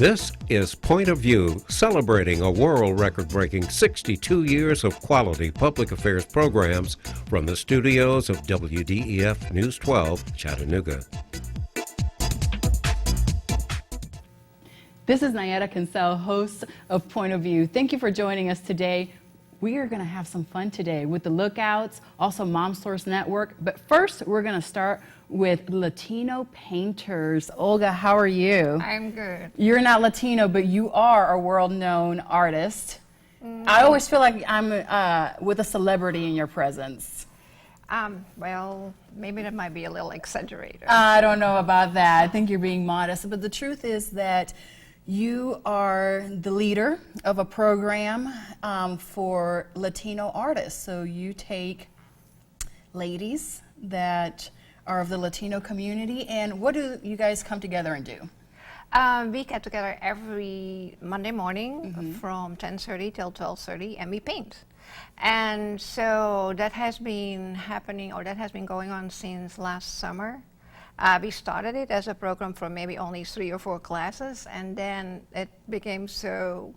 This is Point of View, celebrating a world record-breaking 62 years of quality public affairs programs from the studios of WDEF News 12, Chattanooga. This is Nayetta Cancel, host of Point of View. Thank you for joining us today. We are going to have some fun today with the Lookouts, also Mom Source Network. But first, we're going to start with Latino painters. Olga, how are you? I'm good. You're not Latino, but you are a world-known artist. I always feel like I'm with a celebrity in your presence. Well, maybe that might be a little exaggerated. I don't know about that. I think you're being modest. But the truth is that you are the leader of a program for Latino artists. So you take ladies that are of the Latino community, and what do you guys come together and do? We get together every Monday morning from 10:30 till 12:30, and we paint. And so that has been happening, or that has been going on since last summer. We started it as a program for maybe only 3 or 4 classes, and then it became so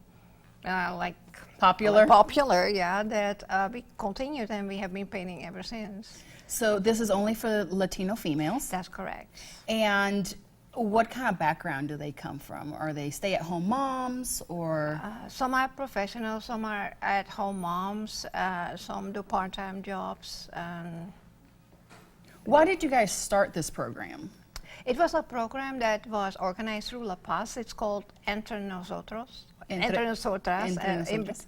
popular, yeah, that we continued, and we have been painting ever since. So this is only for Latino females? That's correct. And what kind of background do they come from? Are they stay-at-home moms, or? Some are professionals, some are at-home moms, some do part-time jobs. Why did you guys start this program? It was a program that was organized through La Paz. It's called Entre Nosotros. Entre Nosotras,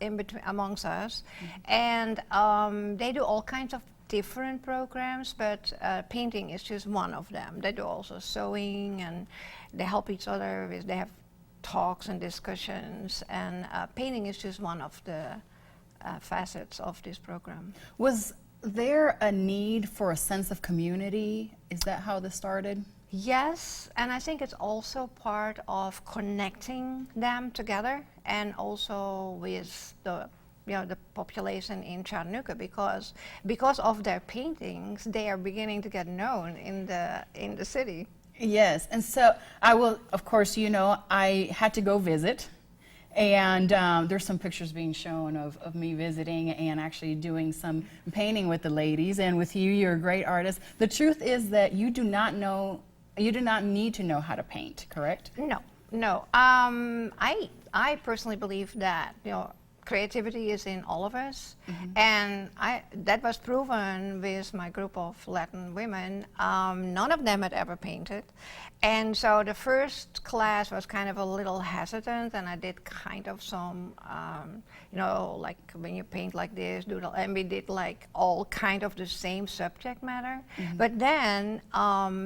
in between, amongst us. And they do all kinds of different programs, but painting is just one of them. They do also sewing, and they help each other with, they have talks and discussions, and painting is just one of the facets of this program. Was there a need for a sense of community? Is that how this started? Yes, and I think it's also part of connecting them together, and also with the population in Chattanooga, because of their paintings, they are beginning to get known in the city. Yes, and so I will, of course, I had to go visit, and there's some pictures being shown of me visiting and actually doing some painting with the ladies, and with you, you're a great artist. The truth is that you do not need to know how to paint, correct? No. I personally believe that, creativity is in all of us, and that was proven with my group of Latin women. None of them had ever painted, and so the first class was kind of a little hesitant, and I did kind of some, like when you paint like this, and we did like all kind of the same subject matter. But then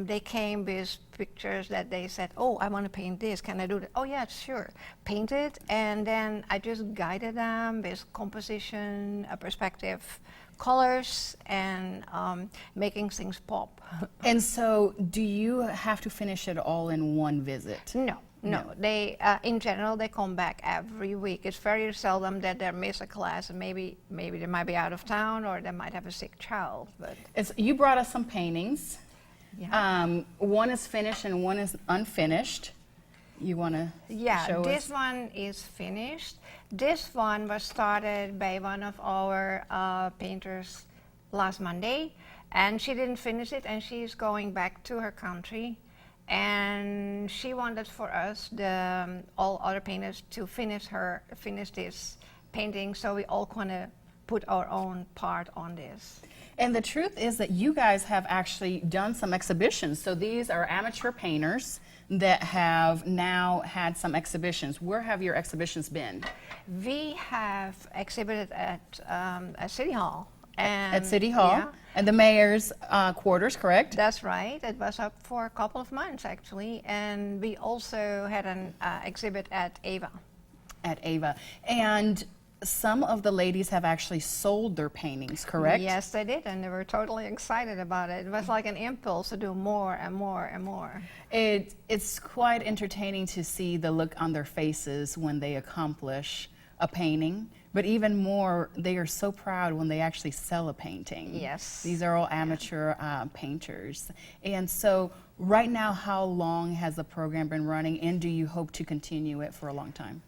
they came with pictures that they said, "Oh, I want to paint this. Can I do that?" "Oh yeah, sure." Paint it, and then I just guided them with composition, perspective, colors, and making things pop. And so, do you have to finish it all in one visit? No. They, in general, they come back every week. It's very seldom that they miss a class, and maybe they might be out of town, or they might have a sick child. But you brought us some paintings. Yeah. One is finished and one is unfinished. You want to show us? This one is finished. This one was started by one of our painters last Monday, and she didn't finish it, and she's going back to her country, and she wanted for us, all other painters, to finish this painting, so we all kind of put our own part on this. And the truth is that you guys have actually done some exhibitions. So these are amateur painters that have now had some exhibitions. Where have your exhibitions been? We have exhibited at City Hall. At City Hall? Yeah. And the mayor's quarters, correct? That's right. It was up for a couple of months, actually. And we also had an exhibit at Ava. At Ava. And some of the ladies have actually sold their paintings, correct? Yes, they did, and they were totally excited about it. It was like an impulse to do more and more and more. It's quite entertaining to see the look on their faces when they accomplish a painting, but even more, they are so proud when they actually sell a painting. Yes. These are all amateur painters. And so Right now, how long has the program been running, and do you hope to continue it for a long time?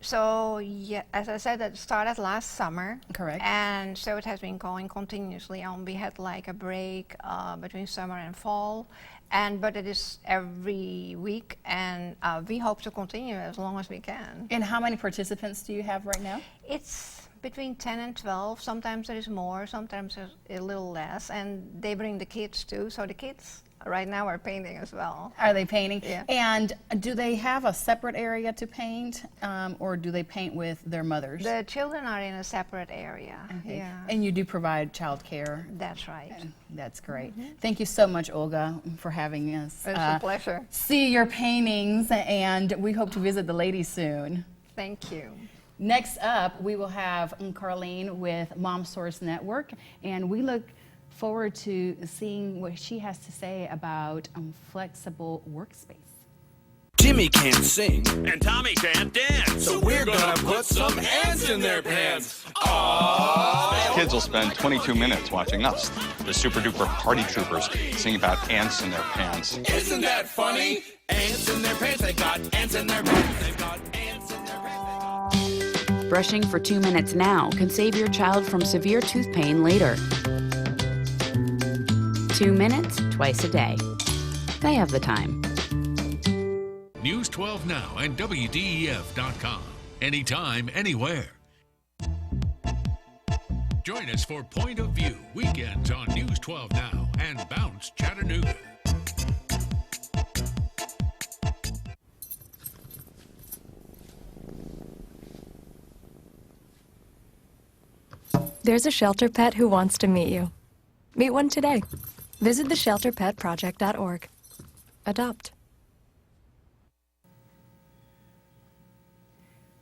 So, yeah, as I said, it started last summer. Correct. And so it has been going continuously on. We had like a break between summer and fall, but it is every week, and we hope to continue as long as we can. And how many participants do you have right now? It's between 10 and 12. Sometimes there is more, sometimes there's a little less, and they bring the kids too. So the kids right now are painting as well. Are they painting? Yeah. And do they have a separate area to paint, or do they paint with their mothers? The children are in a separate area. Okay. Yeah. And you do provide child care? That's right. That's great. Thank you so much, Olga, for having us. It's a pleasure. See your paintings, and we hope to visit the ladies soon. Thank you. Next up, we will have Carlene with Mom Source Network, and we look forward to seeing what she has to say about flexible workspace. Jimmy can't sing, and Tommy can't dance. so we're gonna put some ants in their pants. Aww. Kids will spend 22 minutes watching us, the super duper party troopers, sing about ants in their pants. Isn't that funny? Ants in their pants, they got ants in their pants, they've got ants in their pants. Brushing for 2 minutes now can save your child from severe tooth pain later. 2 minutes, twice a day. They have the time. News 12 Now and WDEF.com. Anytime, anywhere. Join us for Point of View weekends on News 12 Now and Bounce Chattanooga. There's a shelter pet who wants to meet you. Meet one today. Visit theshelterpetproject.org. Adopt.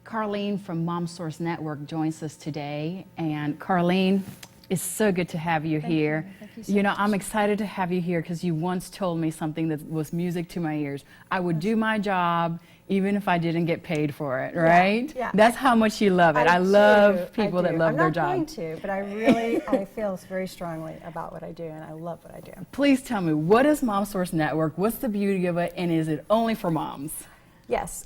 Carlene from Mom Source Network joins us today. And Carlene, it's so good to have you here. Thank you so much. I'm excited to have you here because you once told me something that was music to my ears. I would do my job even if I didn't get paid for it, right? Yeah. That's how much you love it. I love people that love their job. I'm not going to, but I feel very strongly about what I do, and I love what I do. Please tell me, what is Mom Source Network? What's the beauty of it, and is it only for moms? Yes,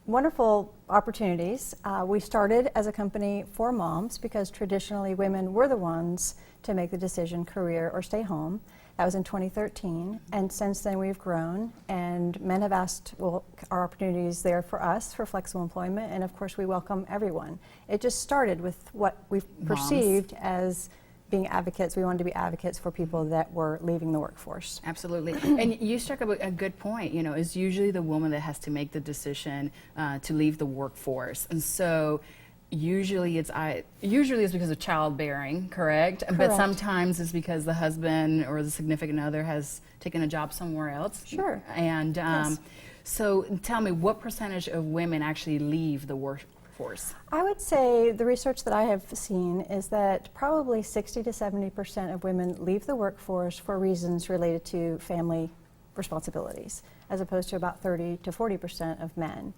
wonderful opportunities. We started as a company for moms because traditionally women were the ones to make the decision, career or stay home. That was in 2013, and since then we've grown, and men have asked, well, are opportunities there for us for flexible employment? And of course we welcome everyone. It just started with what we've perceived as being advocates. We wanted to be advocates for people that were leaving the workforce. Absolutely. And you struck up a good point. You know, it's usually the woman that has to make the decision to leave the workforce. And so usually it's because of childbearing, correct? But sometimes it's because the husband or the significant other has taken a job somewhere else. Sure. And Yes. so tell me, what percentage of women actually leave the workforce? I would say the research that I have seen is that probably 60 to 70% of women leave the workforce for reasons related to family responsibilities, as opposed to about 30 to 40% of men.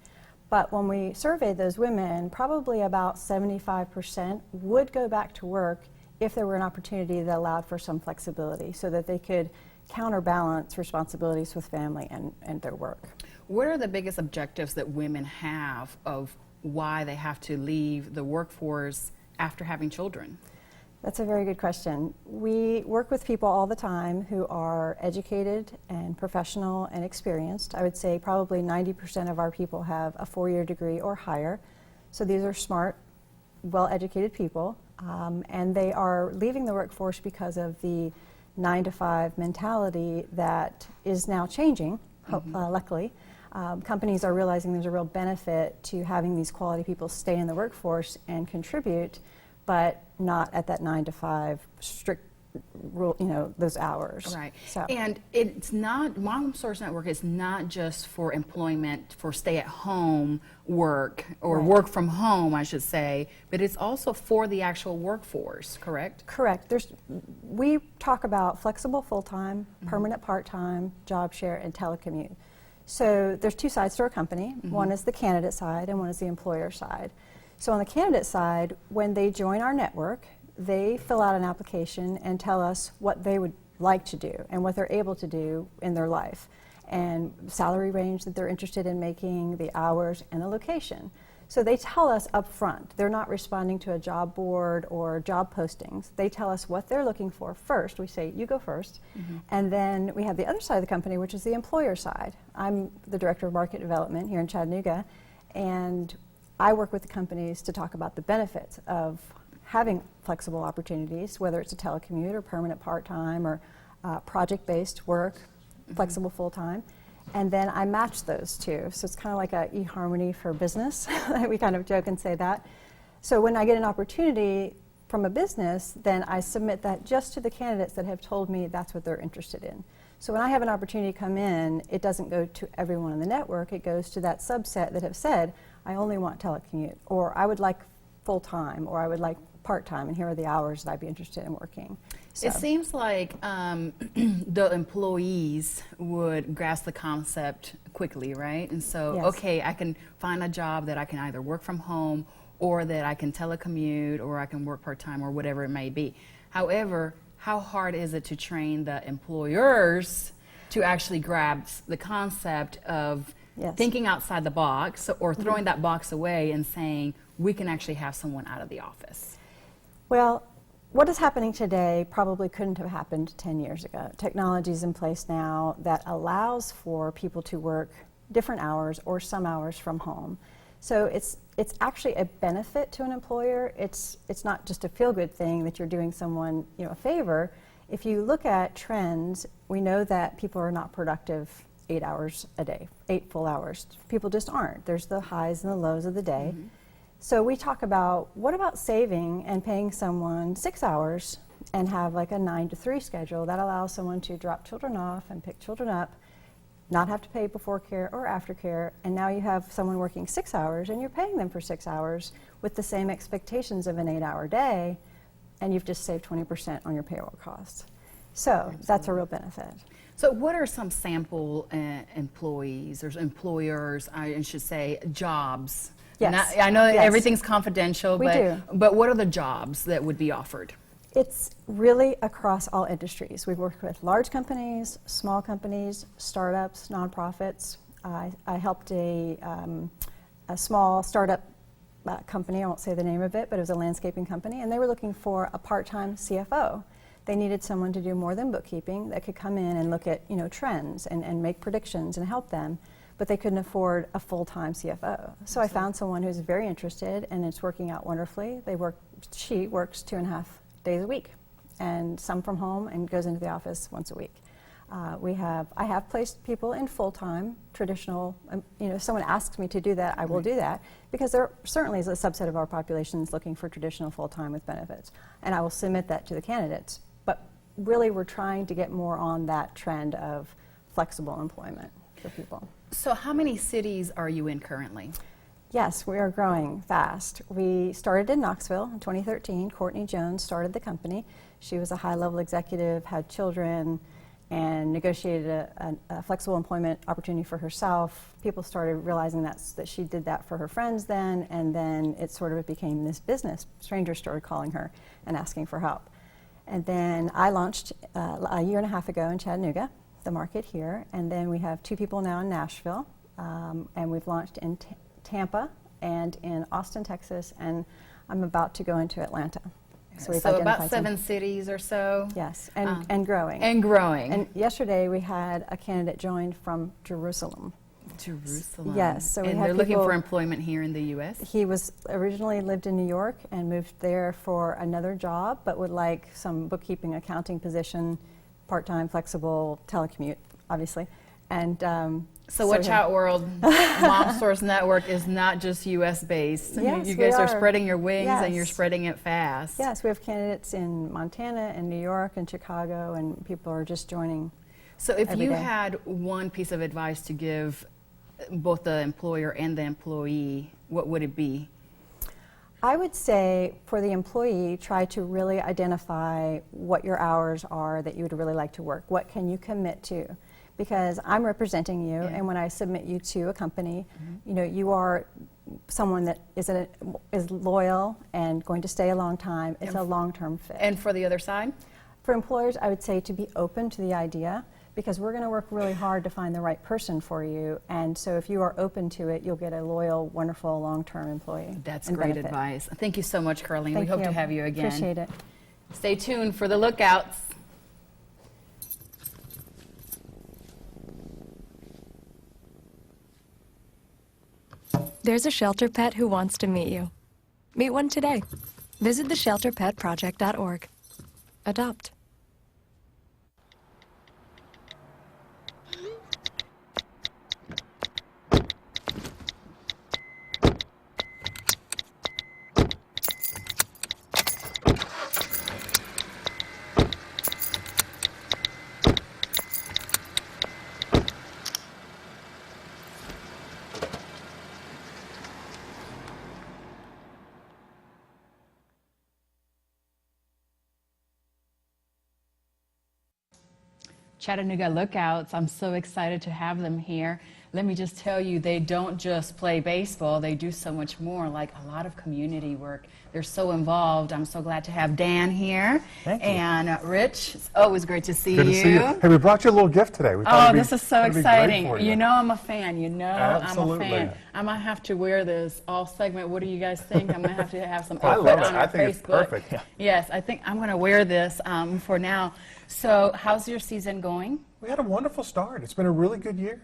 But when we surveyed those women, probably about 75% would go back to work if there were an opportunity that allowed for some flexibility so that they could counterbalance responsibilities with family and their work. What are the biggest objectives that women have of why they have to leave the workforce after having children? That's a very good question. We work with people all the time who are educated and professional and experienced. I would say probably 90% of our people have a 4-year degree or higher. So these are smart, well-educated people, and they are leaving the workforce because of the 9-to-5 mentality that is now changing, luckily. Companies are realizing there's a real benefit to having these quality people stay in the workforce and contribute, but not at that 9-to-5 strict rule, those hours. Right. So. And it's not, Mom Source Network is not just for employment, for stay-at-home work, or work from home, I should say, but it's also for the actual workforce, correct? Correct. We talk about flexible full-time, permanent part-time, job share, and telecommute. So there's two sides to our company. One is the candidate side and one is the employer side. So on the candidate side, when they join our network, they fill out an application and tell us what they would like to do and what they're able to do in their life, and salary range that they're interested in making, the hours, and the location. So they tell us up front. They're not responding to a job board or job postings. They tell us what they're looking for first. We say, you go first. And then we have the other side of the company, which is the employer side. I'm the Director of Market Development here in Chattanooga, and I work with the companies to talk about the benefits of having flexible opportunities, whether it's a telecommute or permanent part-time or project-based work, flexible full-time. And then I match those two. So it's kind of like a eHarmony for business. We kind of joke and say that. So when I get an opportunity from a business, then I submit that just to the candidates that have told me that's what they're interested in. So when I have an opportunity come in, it doesn't go to everyone in the network. It goes to that subset that have said, I only want telecommute, or I would like full-time, or I would like part-time, and here are the hours that I'd be interested in working. So. It seems like the employees would grasp the concept quickly, right? And so, Yes. okay, I can find a job that I can either work from home, or that I can telecommute, or I can work part-time, or whatever it may be. However, how hard is it to train the employers to actually grasp the concept of Yes. thinking outside the box, or throwing that box away and saying, we can actually have someone out of the office? Well, what is happening today probably couldn't have happened 10 years ago. Technology is in place now that allows for people to work different hours or some hours from home. So it's actually a benefit to an employer. It's not just a feel-good thing that you're doing someone, you know, a favor. If you look at trends, we know that people are not productive 8 hours a day, 8 full hours. People just aren't. There's the highs and the lows of the day. So we talk about, what about saving and paying someone 6 hours and have like a 9 to 3 schedule that allows someone to drop children off and pick children up, not have to pay before care or after care, and now you have someone working 6 hours and you're paying them for 6 hours with the same expectations of an 8-hour day, and you've just saved 20% on your payroll costs. So that's a real benefit. So what are some sample employees, or employers, I should say, jobs? Yes. I know Yes. everything's confidential, We do. but what are the jobs that would be offered? It's really across all industries. We've worked with large companies, small companies, startups, nonprofits. I helped a small startup company, I won't say the name of it, but it was a landscaping company, and they were looking for a part-time CFO. They needed someone to do more than bookkeeping, that could come in and look at, you know, trends and make predictions and help them, but they couldn't afford a full-time CFO. So I found someone who's very interested, and it's working out wonderfully. She works 2.5 days a week, and some from home, and goes into the office once a week. I have placed people in full-time, traditional, you know, if someone asks me to do that, I will do that, because there certainly is a subset of our population is looking for traditional full-time with benefits, and I will submit that to the candidates. But really, we're trying to get more on that trend of flexible employment for people. So how many cities are you in currently? Yes, we are growing fast. We started in Knoxville in 2013. Courtney Jones started the company. She was a high-level executive, had children, and negotiated a flexible employment opportunity for herself. People started realizing that she did that for her friends then, and then it sort of became this business. Strangers started calling her and asking for help. And then I launched a 1.5 years ago in Chattanooga, the market here, and then we have 2 people now in Nashville, and we've launched in Tampa and in Austin, Texas, and I'm about to go into Atlanta. So we've about identified 7 cities or so? Yes, and growing. And growing. And yesterday we had a candidate joined from Jerusalem. Jerusalem. Yes, so we and have they're looking people- for employment here in the U.S.? He was originally lived in New York and moved there for another job, but would like some bookkeeping, accounting position, part-time, flexible, telecommute, obviously. And so watch out, world. Mom Source Network is not just U.S. based. Yes, you guys we are spreading your wings, and you're Yes. spreading it fast. Yes, we have candidates in Montana and New York and Chicago, and people are just joining. So if every you day. had one piece of advice to give both the employer and the employee, what would it be? I would say for the employee, try to really identify what your hours are that you would really like to work. What can you commit to? Because I'm representing you, and when I submit you to a company, you know, you are someone that is loyal and going to stay a long time. It's a long-term fit. And for the other side? For employers, I would say to be open to the idea, because we're going to work really hard to find the right person for you. And so if you are open to it, you'll get a loyal, wonderful, long-term employee. That's and great benefit. advice. Thank you so much, Carlene. Thank we hope you. to have you again. Appreciate it. Stay tuned for the lookouts. There's a shelter pet who wants to meet you. Meet one today. Visit theshelterpetproject.org. Adopt. Chattanooga Lookouts, I'm so excited to have them here. Let me just tell you, they don't just play baseball, they do so much more, like a lot of community work. They're so involved. I'm so glad to have Dan here. Thank you. And Rich, it's always great to see Good you. to see you. Hey, we brought you a little gift today. We thought Oh, it'd be- this is so it'd be great exciting. for You know I'm a fan. You know Absolutely. I'm a fan. I might have to wear this all segment. What do you guys think? I might have to have some I outfit love it. on our I think Facebook. it's perfect. Yeah. Yes, I think I'm going to wear this for now. So how's your season going? We had a wonderful start. It's been a really good year.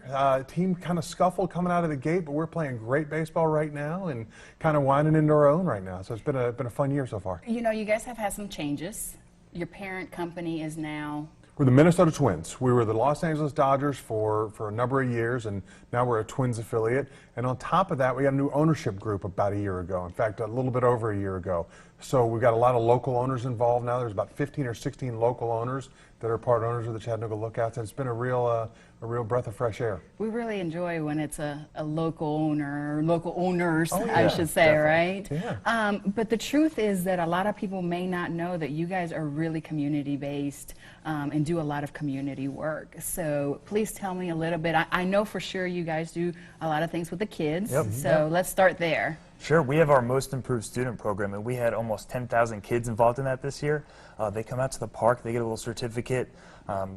Team kind of scuffled coming out of the gate, but we're playing great baseball right now and kind of winding into our own right now. So it's been a fun year so far. You know, you guys have had some changes. Your parent company is now... We're the Minnesota Twins. We were the Los Angeles Dodgers for a number of years, and now we're a Twins affiliate. And on top of that, we got a new ownership group about a year ago. In fact, a little bit over a year ago. So we've got a lot of local owners involved now. There's about 15 or 16 local owners that are part owners of the Chattanooga Lookouts, and it's been a real breath of fresh air. We really enjoy when it's a local owner, local owners, Oh, I yeah, should say, definitely. right? Yeah. But the truth is that a lot of people may not know that you guys are really community-based and do a lot of community work. So please tell me a little bit. I know for sure you guys do a lot of things with the kids. Yep. So let's start there. Sure, we have our Most Improved Student program, and we had almost 10,000 kids involved in that this year. They come out to the park, they get a little certificate.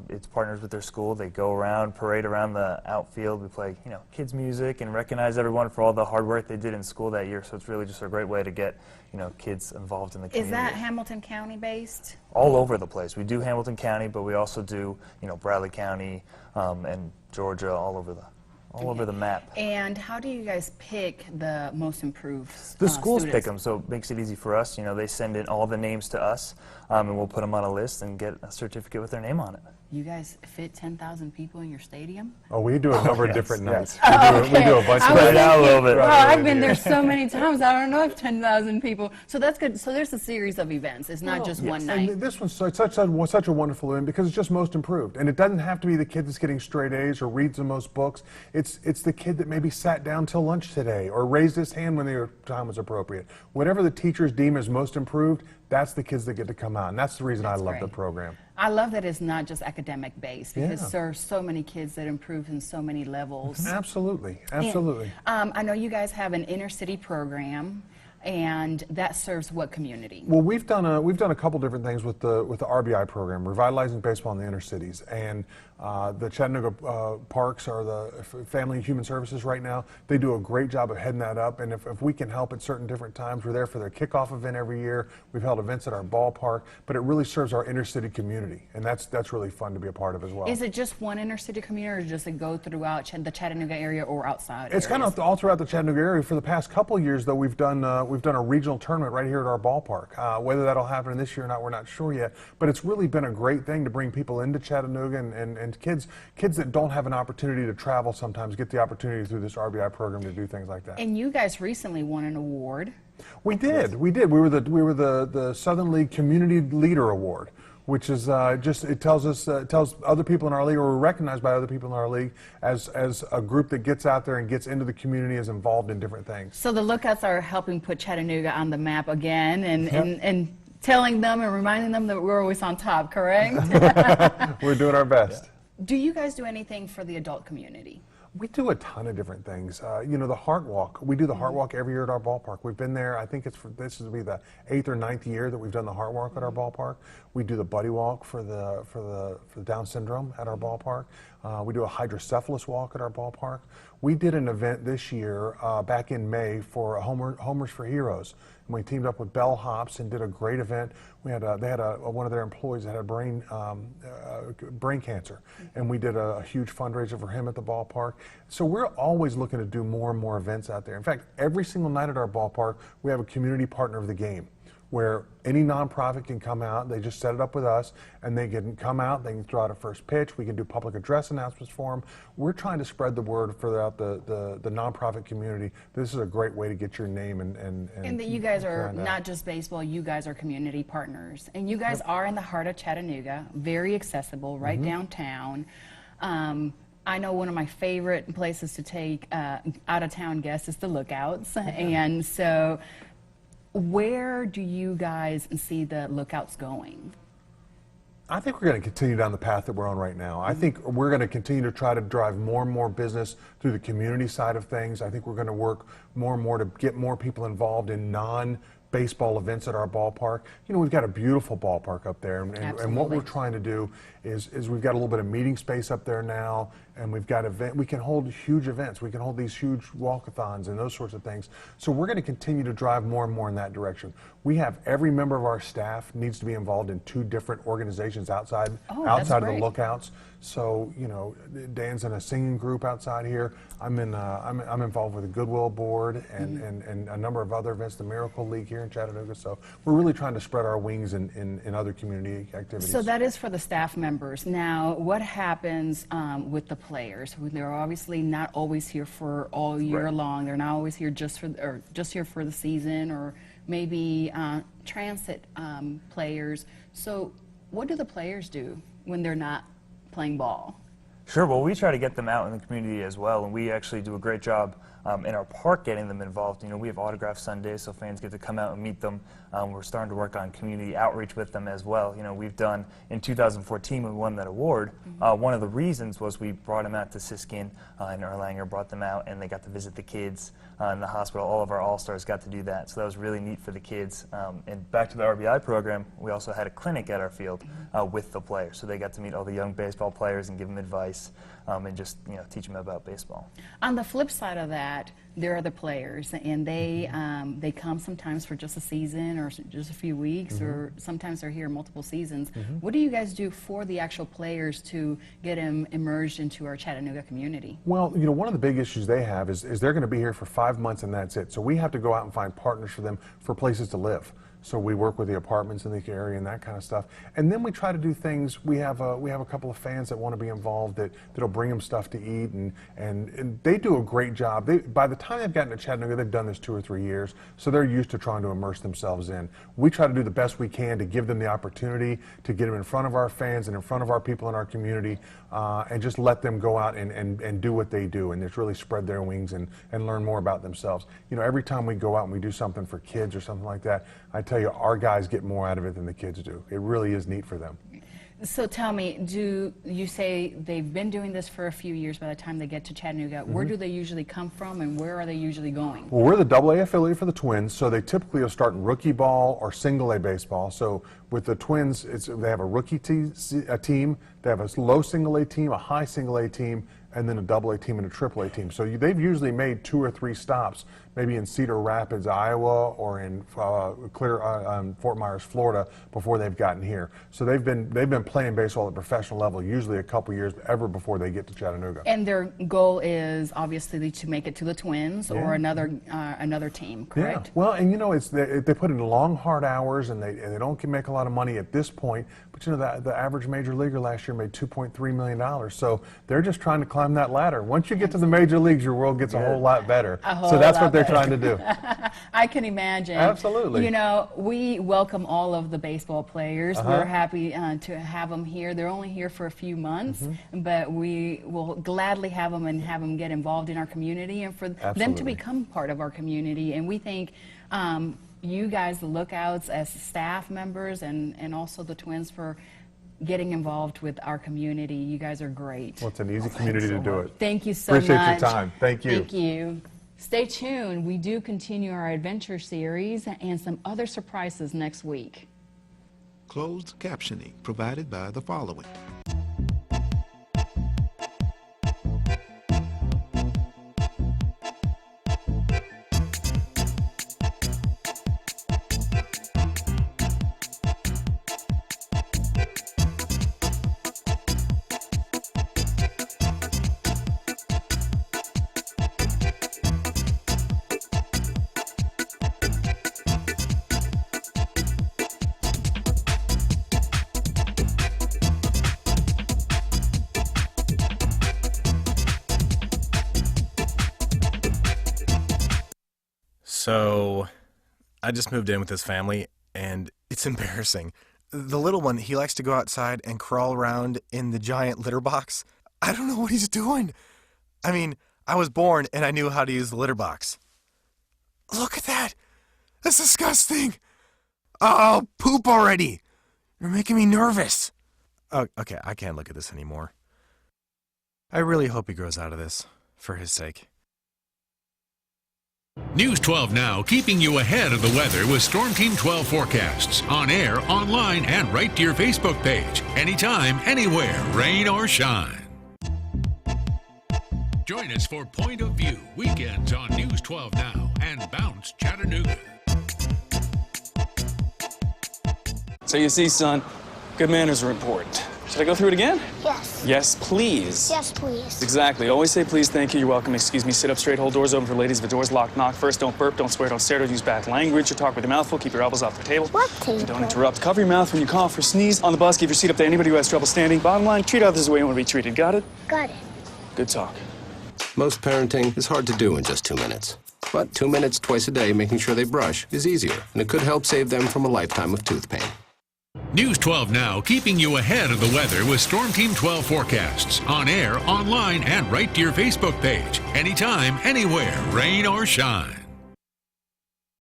It's partners with their school. They go around, parade around the outfield. We play, kids music and recognize everyone for all the hard work they did in school that year. So it's really just a great way to get, kids involved in the community. Is that Hamilton County based? All over the place. We do Hamilton County, but we also do, Bradley County and Georgia, all over the map. And how do you guys pick the most improved The schools students? pick them, so it makes it easy for us. They send in all the names to us, and we'll put them on a list and get a certificate with their name on it. You guys fit 10,000 people in your stadium? Oh, we do a number of different nights. Oh, We do a bunch of Spread it out a little bit. Well, I've been there so many times. I don't know if 10,000 people. So that's good. So there's a series of events. It's not just one night. And this one's such a wonderful event because it's just most improved. And it doesn't have to be the kid that's getting straight A's or reads the most books. It's the kid that maybe sat down till lunch today or raised his hand when their time was appropriate. Whatever the teachers deem as most improved, that's the kids that get to come out. And that's the reason I love the program. I love that it's not just academic based because Yeah. there are so many kids that improve in so many levels. Absolutely, absolutely. And, I know you guys have an inner city program, and that serves what community? Well, we've done a couple different things with the RBI program, revitalizing baseball in the inner cities, and the Chattanooga Parks are the Family and Human Services right now. They do a great job of heading that up, and if we can help at certain different times, we're there for their kickoff event every year. We've held events at our ballpark, but it really serves our inner city community, and that's really fun to be a part of as well. Is it just one inner city community, or does it go throughout the Chattanooga area or outside? It's kind of all throughout the Chattanooga area. For the past couple of years, though, we've done a regional tournament right here at our ballpark. Whether that'll happen this year or not, we're not sure yet. But it's really been a great thing to bring people into Chattanooga, and kids that don't have an opportunity to travel sometimes get the opportunity through this RBI program to do things like that. And you guys recently won an award. We did. We were the Southern League Community Leader Award, which is it tells other people in our league, or we're recognized by other people in our league as a group that gets out there and gets into the community, is involved in different things. So the Lookouts are helping put Chattanooga on the map again, and Yep. and telling them and reminding them that we're always on top, correct? We're doing our best. Do you guys do anything for the adult community? We do a ton of different things. You know, the Heart Walk. We do the Heart Walk every year at our ballpark. We've been there. I think this will be the 8th or 9th year that we've done the Heart Walk at our ballpark. We do the Buddy Walk for the Down syndrome at our ballpark. We do a hydrocephalus walk at our ballpark. We did an event this year back in May for Homers for Heroes. And we teamed up with Bell Hops and did a great event. We had they had one of their employees that had brain cancer, and we did a huge fundraiser for him at the ballpark. So we're always looking to do more and more events out there. In fact, every single night at our ballpark, we have a community partner of the game, where any nonprofit can come out. They just set it up with us, and they can come out. They can throw out a first pitch. We can do public address announcements for them. We're trying to spread the word throughout the nonprofit community. This is a great way to get your name and that you guys are not just baseball. You guys are community partners, and you guys are in the heart of Chattanooga, very accessible, right downtown. I know one of my favorite places to take out-of-town guests is the Lookouts, and so. Where do you guys see the Lookouts going? I think we're going to continue down the path that we're on right now. I think we're going to continue to try to drive more and more business through the community side of things. I think we're going to work more and more to get more people involved in non-baseball events at our ballpark. You know, we've got a beautiful ballpark up there, and what we're trying to do is we've got a little bit of meeting space up there now, and we've got we can hold huge events. We can hold these huge walkathons and those sorts of things. So we're going to continue to drive more and more in that direction. We have every member of our staff needs to be involved in 2 different organizations outside of the Lookouts. So, you know, Dan's in a singing group outside here. I'm involved with the Goodwill Board and a number of other events, the Miracle League here in Chattanooga. So we're really trying to spread our wings in other community activities. So that is for the staff members. Now, what happens with the players? They're obviously not always here for all year long. They're not always here just here for the season, or maybe transit players. So what do the players do when they're not playing ball? Sure, well, we try to get them out in the community as well, and we actually do a great job in our park getting them involved. You know, we have autograph Sundays, so fans get to come out and meet them. We're starting to work on community outreach with them as well. You know, we've done, in 2014 when we won that award, one of the reasons was we brought them out to Siskin, and Erlanger brought them out, and they got to visit the kids in the hospital. All of our All-Stars got to do that, so that was really neat for the kids. And back to the RBI program, we also had a clinic at our field with the players, so they got to meet all the young baseball players and give them advice and just, you know, teach them about baseball. On the flip side of that, there are the players, and they come sometimes for just a season or just a few weeks, or sometimes they're here multiple seasons. What do you guys do for the actual players to get them immersed into our Chattanooga community? Well, you know, one of the big issues they have is they're going to be here for 5 months and that's it. So we have to go out and find partners for them for places to live. So we work with the apartments in the area and that kind of stuff. And then we try to do things. We have a couple of fans that want to be involved that'll bring them stuff to eat, and they do a great job. By the time they've gotten to Chattanooga, they've done this 2 or 3 years, so they're used to trying to immerse themselves in. We try to do the best we can to give them the opportunity to get them in front of our fans and in front of our people in our community, and just let them go out and do what they do, and just really spread their wings and learn more about themselves. You know, every time we go out and we do something for kids or something like that, I tell you, our guys get more out of it than the kids do. It really is neat for them. So tell me, do you say they've been doing this for a few years by the time they get to Chattanooga? Where do they usually come from, and where are they usually going? Well, we're the AA affiliate for the Twins, so they typically will start in rookie ball or single A baseball. So with the Twins, they have a rookie team, they have a low single A team, a high single A team, and then a AA team and a AAA team. So they've usually made 2 or 3 stops, maybe in Cedar Rapids, Iowa, or in Fort Myers, Florida, before they've gotten here. So they've been playing baseball at professional level, usually a couple years ever before they get to Chattanooga. And their goal is obviously to make it to the Twins or another team, correct? Yeah. Well, and you know, they put in long, hard hours, and they don't make a lot of money at this point. But you know, the average major leaguer last year made $2.3 million. So they're just trying to climb that ladder. Once you get to the major leagues, your world gets a whole lot better. So that's what they're trying to do. I can imagine. Absolutely. You know, we welcome all of the baseball players. We're happy to have them here. They're only here for a few months, but we will gladly have them get involved in our community, and for them to become part of our community. And we think you guys, the Lookouts, as staff members, and also the Twins, for getting involved with our community. You guys are great. Well, it's an easy community to do it. Thank you so much. Appreciate your time. Thank you. Thank you. Stay tuned. We do continue our adventure series and some other surprises next week. Closed captioning provided by the following. So, I just moved in with this family, and it's embarrassing. The little one, he likes to go outside and crawl around in the giant litter box. I don't know what he's doing. I mean, I was born and I knew how to use the litter box. Look at that! That's disgusting! Oh, poop already! You're making me nervous. Oh, okay, I can't look at this anymore. I really hope he grows out of this, for his sake. News 12 Now, keeping you ahead of the weather with Storm Team 12 forecasts. On air, online, and right to your Facebook page. Anytime, anywhere, rain or shine. Join us for Point of View, weekends on News 12 Now and Bounce Chattanooga. So you see, son, good manners are important. Should I go through it again? Yes. Yes, please. Yes, please. Exactly. Always say please, thank you, you're welcome, excuse me, sit up straight, hold doors open for ladies. If the door's locked, knock first. Don't burp, don't swear, don't stare, don't use bad language, or talk with your mouth full. Keep your elbows off the table. What table? Don't interrupt. Cover your mouth when you cough or sneeze. On the bus, give your seat up to anybody who has trouble standing. Bottom line, treat others the way you want to be treated. Got it? Got it. Good talk. Most parenting is hard to do in just 2 minutes. But 2 minutes twice a day making sure they brush is easier, and it could help save them from a lifetime of tooth pain. News 12 Now, keeping you ahead of the weather with Storm Team 12 forecasts. On air, online, and right to your Facebook page. Anytime, anywhere, rain or shine.